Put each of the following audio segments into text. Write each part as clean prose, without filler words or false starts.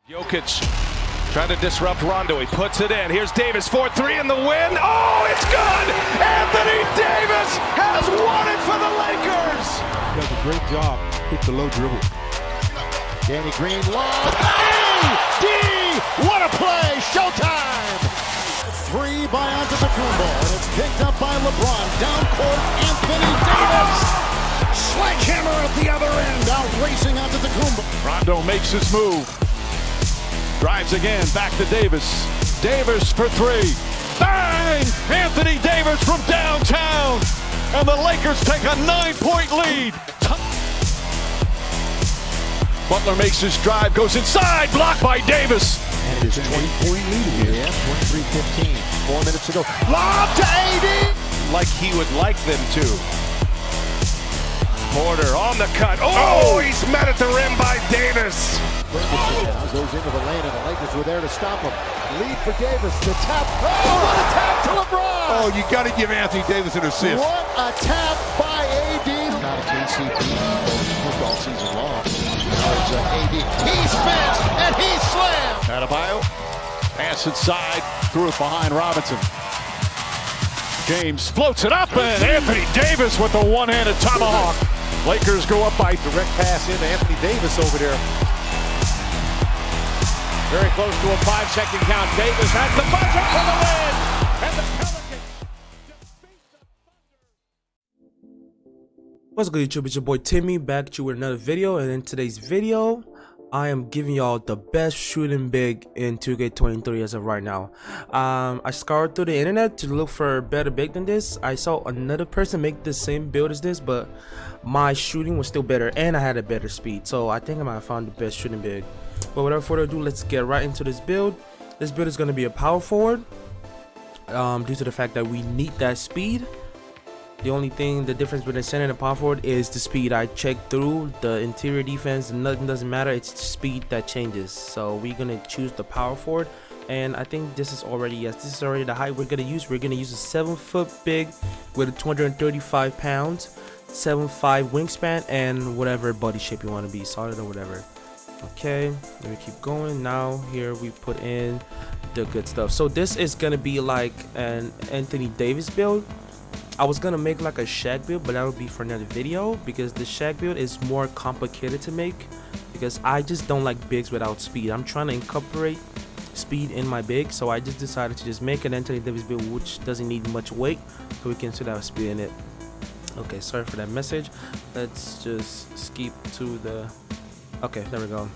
Jokic trying to disrupt Rondo. He puts it in. Here's Davis, 4-3 in the win. Oh, it's good! Anthony Davis has won it for the Lakers! Does a great job. Hit the low dribble. Danny Green, lob. AD! What a play! Showtime! Three by Antetokounmpo, and it's picked up by LeBron. Down court, Anthony Davis! Sledgehammer at the other end, out racing Antetokounmpo. Rondo makes his move. Drives again, back to Davis. Davis for three. Bang! Anthony Davis from downtown. And the Lakers take a 9-point lead. Butler makes his drive, goes inside, blocked by Davis. And it is a 20-point lead here. Yeah, 23-15. 4 minutes to go. Lob to AD! Like he would like them to. Porter on the cut. Oh, he's met at the rim by Davis. Goes into the lane, and the Lakers were there to stop him. Lead for Davis. The tap. Oh, what a tap to LeBron! Oh, you got to give Anthony Davis an assist. What a tap by AD. Not a KCP all season long. Now it's AD. He spins and he slams. Adebayo, pass inside, threw it behind Robinson. James floats it up, and Anthony Davis with the one-handed tomahawk. Lakers go up by direct pass into Anthony Davis over there. Very close to a 5-second count. Davis has the buzzer for the win. And the Pelicans defeat the Thunder. What's good, YouTube? It's your boy Timmy back at you with another video, and in today's video I am giving y'all the best shooting big in 2K23 as of right now. I scoured through the internet to look for a better big than this. I saw another person make the same build as this, but my shooting was still better and I had a better speed, so I think I might have found the best shooting big. But without further ado, let's get right into this build. This build is going to be a power forward due to the fact that we need that speed. The only thing, the difference between center and a power forward is the speed. I checked through the interior defense, nothing doesn't matter, it's the speed that changes. So we're gonna choose the power forward, and I think this is already, yes, this is already the height we're gonna use. We're gonna use a 7-foot big with a 235 pounds, 7'5" wingspan, and whatever body shape you want to be, solid or whatever. Okay, let me keep going. Now here we put in the good stuff. So this is gonna be like an Anthony Davis build. I was gonna make like a Shaq build, but that would be for another video because the Shaq build is more complicated to make because I just don't like bigs without speed. I'm trying to incorporate speed in my big, so I just decided to just make an Anthony Davis build which doesn't need much weight, so we can still have speed in it. Okay, sorry for that message. Let's just skip to the, okay, there we go.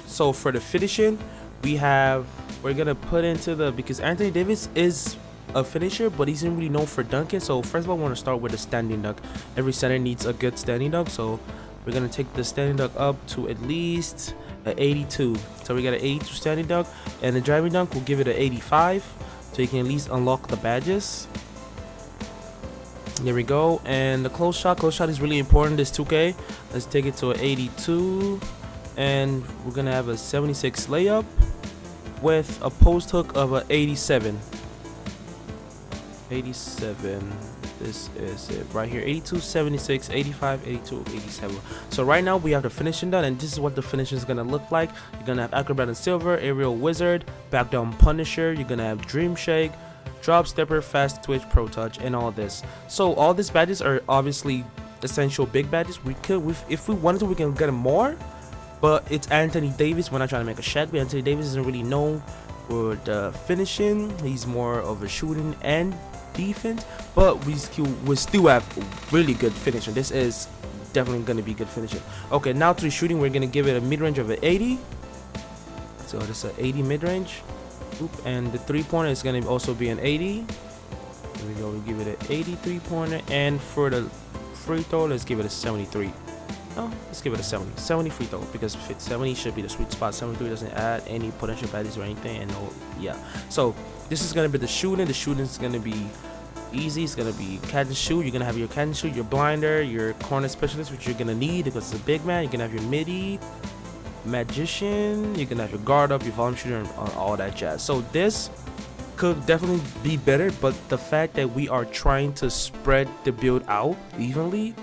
So for the finishing, we're gonna put into the, because Anthony Davis is a finisher, but he's not really known for dunking. So first of all, I want to start with a standing dunk. Every center needs a good standing dunk, so we're gonna take the standing dunk up to at least an 82. So we got an 82 standing dunk, and the driving dunk will give it an 85, so you can at least unlock the badges. There we go. And the close shot is really important this 2K. Let's take it to an 82, and we're gonna have a 76 layup with a post hook of an 87. 87, this is it right here. 82, 76, 85, 82, 87. So right now we have the finishing done, and this is what the finishing is gonna look like. You're gonna have Acrobat and Silver, Aerial Wizard, Back Down Punisher, you're gonna have Dream Shake, Drop Stepper, Fast Twitch, Pro Touch, and all this. So all these badges are obviously essential big badges. We could, if we wanted to, we can get more, but it's Anthony Davis. We're not trying to make a Shaq, but Anthony Davis isn't really known for the finishing. He's more of a shooting and defense, but we still have really good finishing. This is definitely going to be good finishing. Okay, now to the shooting, we're going to give it a mid-range of an 80. So this is an 80 mid-range. And the three-pointer is going to also be an 80. There we go, we give it an 80 three-pointer, and for the free throw, let's give it a 73. Oh, let's give it a 70 free throw, because 70 should be the sweet spot. 73 doesn't add any potential badges or anything, and no, yeah. So this is gonna be the shooting. The shooting is gonna be easy. It's gonna be catch and shoot. You're gonna have your catch and shoot, your blinder, your corner specialist, which you're gonna need because it's a big man. You're gonna have your midi, magician. You're gonna have your guard up, your volume shooter, and all that jazz. So this could definitely be better, but the fact that we are trying to spread the build out evenly,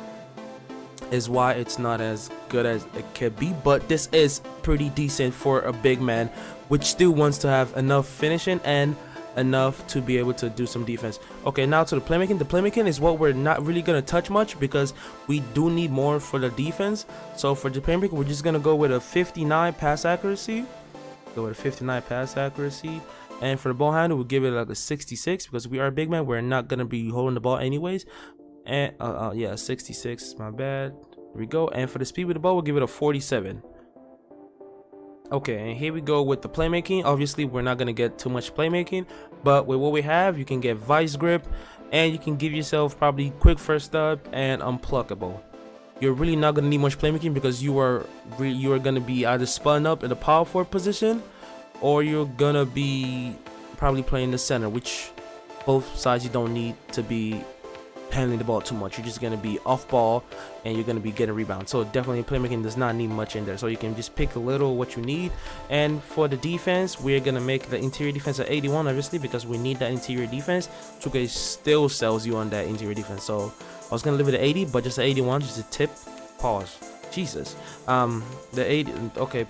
is why it's not as good as it could be, but this is pretty decent for a big man which still wants to have enough finishing and enough to be able to do some defense. Okay, now to the playmaking. The playmaking is what we're not really gonna touch much because we do need more for the defense. So for the playmaking, we're just gonna go with a 59 pass accuracy. Go with a 59 pass accuracy. And for the ball handle, we'll give it like a 66 because we are a big man. We're not gonna be holding the ball anyways. And yeah, 66, my bad. Here we go. And for the speed with the ball, we'll give it a 47. Okay, and here we go with the playmaking. Obviously, we're not gonna get too much playmaking, but with what we have, you can get vice grip, and you can give yourself probably quick first up and unpluckable. You're really not gonna need much playmaking because you are gonna be either spun up in the power forward position, or you're gonna be probably playing the center, which both sides you don't need to be handling the ball too much. You're just going to be off ball and you're going to be getting rebounds. So definitely playmaking does not need much in there, so you can just pick a little what you need. And for the defense, we're going to make the interior defense at 81 obviously because we need that interior defense. 2K still sells you on that interior defense, so I was going to leave it at 80, but just at 81, just a tip. Pause. Jesus. The 80. Okay,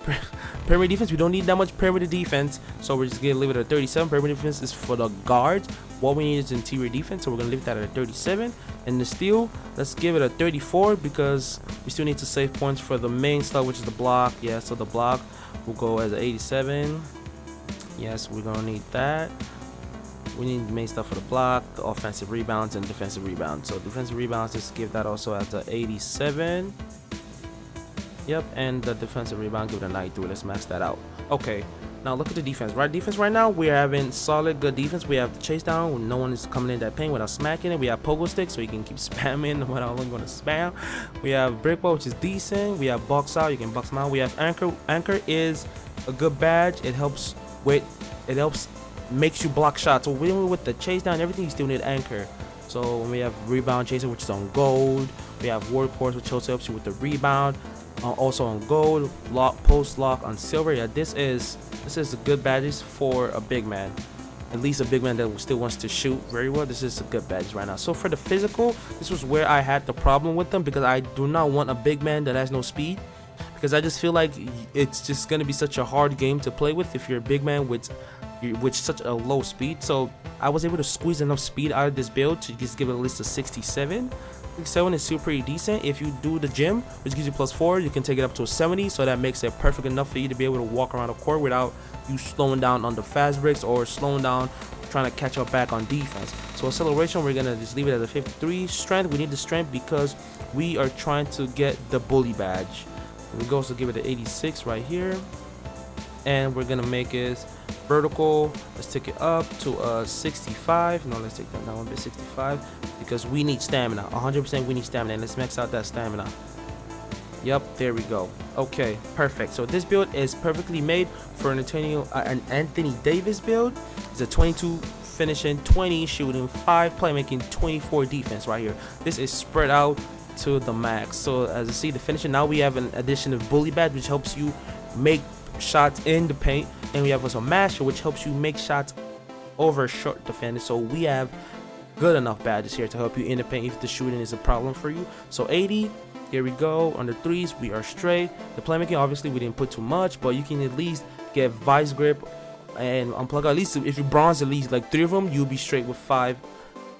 perimeter defense, we don't need that much perimeter defense, so we're just gonna leave it at 37. Perimeter defense is for the guards. What we need is interior defense, so we're gonna leave that at 37. And the steal, let's give it a 34 because we still need to save points for the main stuff, which is the block. Yeah, so the block will go as 87. Yes, we're gonna need that. We need the main stuff for the block, the offensive rebounds, and defensive rebounds. So defensive rebounds, just give that also at the 87. Yep, and the defensive rebound, give it a 93. Let's max that out. Okay, now look at the defense. Right, defense right now, we're having solid, good defense. We have the chase down when no one is coming in that paint without smacking it. We have pogo stick, so you can keep spamming no matter how long you want to spam. We have brick ball, which is decent. We have box out, you can box them out. We have anchor. Anchor is a good badge. It helps makes you block shots. So even with the chase down and everything, you still need anchor. So when we have rebound chaser, which is on gold. We have workhorse, which also helps you with the rebound. Also on gold, lock, post lock on silver. Yeah, this is a good badges for a big man, at least a big man that still wants to shoot very well. This is a good badge right now. So for the physical, this was where I had the problem with them because I do not want a big man that has no speed, because I just feel like it's just gonna be such a hard game to play with if you're a big man with such a low speed. So I was able to squeeze enough speed out of this build to just give it at least a 67. 67 is still pretty decent. If you do the gym, which gives you +4, you can take it up to a 70, so that makes it perfect enough for you to be able to walk around the court without you slowing down on the fast breaks or slowing down trying to catch up back on defense. So acceleration, we're gonna just leave it at a 53. Strength, we need the strength because we are trying to get the bully badge. We go, so give it an 86 right here, and we're gonna make it vertical. Let's take it up to a 65. No, let's take that down a bit, 65, because we need stamina. 100% we need stamina, and let's max out that stamina. Yep, there we go. Okay, perfect. So this build is perfectly made for an Anthony Davis build. It's a 22 finishing, 20 shooting, 5 playmaking, 24 defense right here. This is spread out to the max. So as you see, the finishing, now we have an addition of bully badge, which helps you make shots in the paint, and we have also master, which helps you make shots over short defenders. So we have good enough badges here to help you in the paint if the shooting is a problem for you. So 80, here we go. On the threes, we are straight. The playmaking, obviously we didn't put too much, but you can at least get vice grip and unplug. At least if you bronze at least like 3 of them, you'll be straight with 5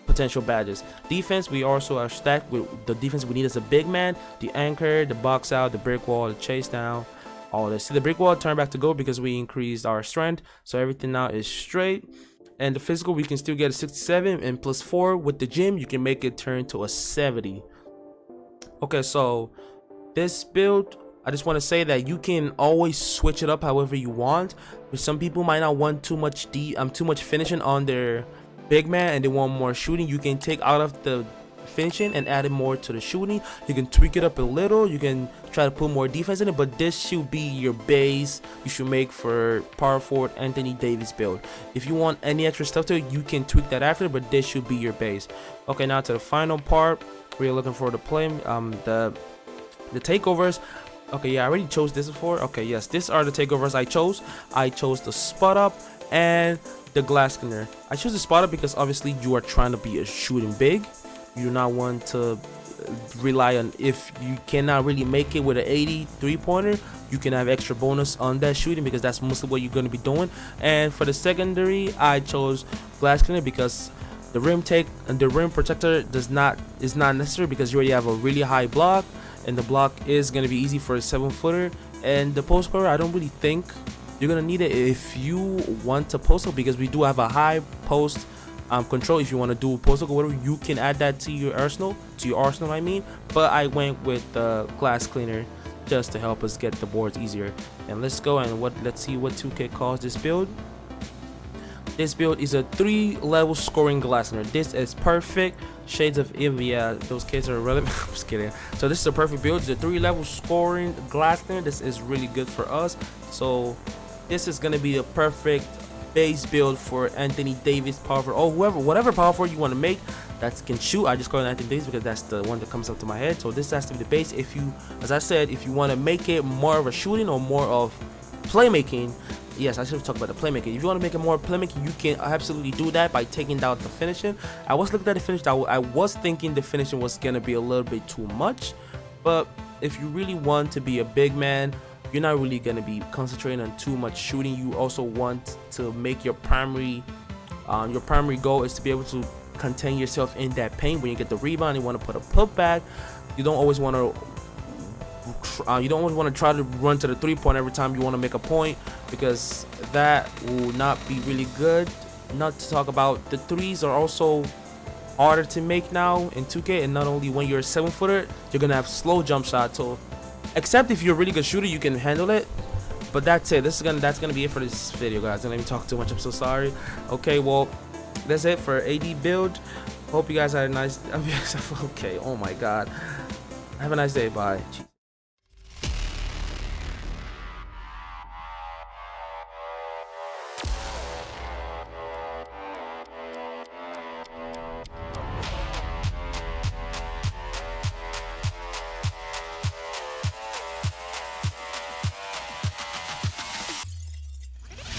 potential badges. Defense, we also are stacked with the defense we need as a big man: the anchor, the box out, the brick wall, the chase down, all this. See, the brick wall turned back to gold because we increased our strength, so everything now is straight. And the physical, we can still get a 67, and +4 with the gym, you can make it turn to a 70. Okay, so this build, I just want to say that you can always switch it up however you want. But some people might not want too much finishing on their big man and they want more shooting. You can take out of the finishing and add it more to the shooting. You can tweak it up a little. You can try to put more defense in it, but this should be your base you should make for power forward Anthony Davis build. If you want any extra stuff to it, you can tweak that after, but this should be your base. Okay, now to the final part. We're looking for the the takeovers. Okay, yeah, I already chose this before. Okay, yes, these are the takeovers I chose. I chose the spot up and the glass cleaner. I chose the spot up because obviously you are trying to be a shooting big. You do not want to rely on, if you cannot really make it with an 80 3-pointer, you can have extra bonus on that shooting, because that's mostly what you're going to be doing. And for the secondary, I chose glass cleaner because the rim take and the rim protector is not necessary, because you already have a really high block, and the block is going to be easy for a 7-footer. And the post scorer, I don't really think you're going to need it if you want to post up, because we do have a high post control. If you want to do post or whatever, you can add that to your arsenal, I mean. But I went with the glass cleaner just to help us get the boards easier. And let's go and let's see what 2K calls this build. This build is a 3-level scoring glass cleaner. This is perfect. Shades of Eve, yeah, those kids are irrelevant. I'm just kidding. So this is a perfect build. It's a 3-level scoring glass cleaner. This is really good for us. So this is gonna be a perfect base build for Anthony Davis power forward, or whatever power forward you want to make that can shoot. I just call it Anthony Davis because that's the one that comes up to my head. So this has to be the base. If you, as I said, if you want to make it more of a shooting or more of playmaking, yes, I should talk about the playmaking. If you want to make it more playmaking, you can absolutely do that by taking down the finishing. I was looking at the finish. I was thinking the finishing was gonna be a little bit too much, but if you really want to be a big man, you're not really going to be concentrating on too much shooting. You also want to make your primary goal is to be able to contain yourself in that paint. When you get the rebound, you want to put a putback. You don't always want to try to run to the 3-point every time you want to make a point, because that will not be really good. Not to talk about the threes are also harder to make now in 2K, and not only when you're a 7-footer, you're gonna have slow jump shots. So except if you're a really good shooter, you can handle it. But that's it. That's gonna be it for this video, guys. Don't let me talk too much. I'm so sorry. Okay, well, that's it for AD build. Hope you guys had a nice. Okay, oh my God. Have a nice day. Bye.